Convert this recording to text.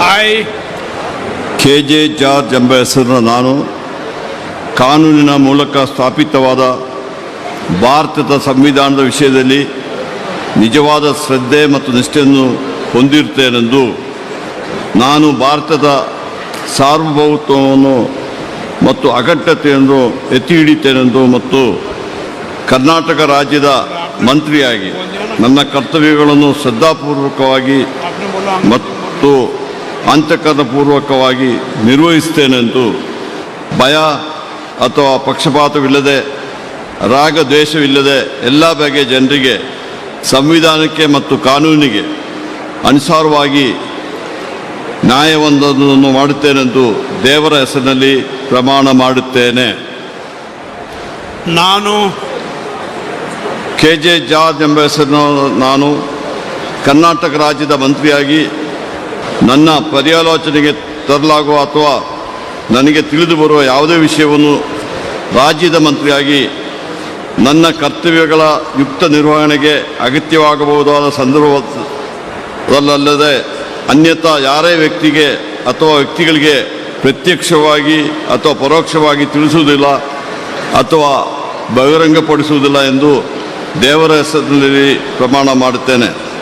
I, KJ. George ಎಂಬ ಹೆಸರಿನ ನಾನು ಕಾನೂನಿನ ಮೂಲಕ ಸ್ಥಾಪಿತವಾದ ಭಾರತದ ಸಂವಿಧಾನದ ವಿಷಯದಲ್ಲಿ ನಿಜವಾದ ಶ್ರದ್ಧೆ ಮತ್ತು ನಿಷ್ಠೆಯನ್ನು ಹೊಂದಿರುತ್ತೇನೆಂದು, ನಾನು ಭಾರತದ ಸಾರ್ವಭೌಮತ್ವವನ್ನು ಮತ್ತು ಅಖಂಡತೆಯನ್ನು ಎತ್ತಿ ಹಿಡಿಯುತ್ತೇನೆಂದು ಮತ್ತು ಕರ್ನಾಟಕ ರಾಜ್ಯದ ಮಂತ್ರಿಯಾಗಿ ನನ್ನ ಕರ್ತವ್ಯಗಳನ್ನು ಶ್ರದ್ಧಾಪೂರ್ವಕವಾಗಿ ಮತ್ತು ಅಂತಃಕರಣಪೂರ್ವಕವಾಗಿ ನಿರ್ವಹಿಸುತ್ತೇನೆಂದು, ಭಯ ಅಥವಾ ಪಕ್ಷಪಾತವಿಲ್ಲದೆ, ರಾಗ ದ್ವೇಷವಿಲ್ಲದೆ ಎಲ್ಲ ಬಗೆಯ ಜನರಿಗೆ ಸಂವಿಧಾನಕ್ಕೆ ಮತ್ತು ಕಾನೂನಿಗೆ ಅನುಸಾರವಾಗಿ ನ್ಯಾಯವೊಂದನ್ನು ಮಾಡುತ್ತೇನೆಂದು ದೇವರ ಹೆಸರಿನಲ್ಲಿ ಪ್ರಮಾಣ ಮಾಡುತ್ತೇನೆ. ನಾನು ಕೆ.ಜೆ. ಜಾರ್ಜ್ ಎಂಬ ಹೆಸರಿನ ನಾನು ಕರ್ನಾಟಕ ರಾಜ್ಯದ ಮಂತ್ರಿಯಾಗಿ ನನ್ನ ಪರ್ಯಾಲೋಚನೆಗೆ ತರಲಾಗುವ ಅಥವಾ ನನಗೆ ತಿಳಿದು ಬರುವ ಯಾವುದೇ ವಿಷಯವನ್ನು ರಾಜ್ಯದ ಮಂತ್ರಿಯಾಗಿ ನನ್ನ ಕರ್ತವ್ಯಗಳ ಯುಕ್ತ ನಿರ್ವಹಣೆಗೆ ಅಗತ್ಯವಾಗಬಹುದಾದ ಸಂದರ್ಭದಲ್ಲದೆ ಅನ್ಯಥಾ ಯಾರೇ ವ್ಯಕ್ತಿಗೆ ಅಥವಾ ವ್ಯಕ್ತಿಗಳಿಗೆ ಪ್ರತ್ಯಕ್ಷವಾಗಿ ಅಥವಾ ಪರೋಕ್ಷವಾಗಿ ತಿಳಿಸುವುದಿಲ್ಲ ಅಥವಾ ಬಹಿರಂಗಪಡಿಸುವುದಿಲ್ಲ ಎಂದು ದೇವರ ಹೆಸರಿನಲ್ಲಿ ಪ್ರಮಾಣ ಮಾಡುತ್ತೇನೆ.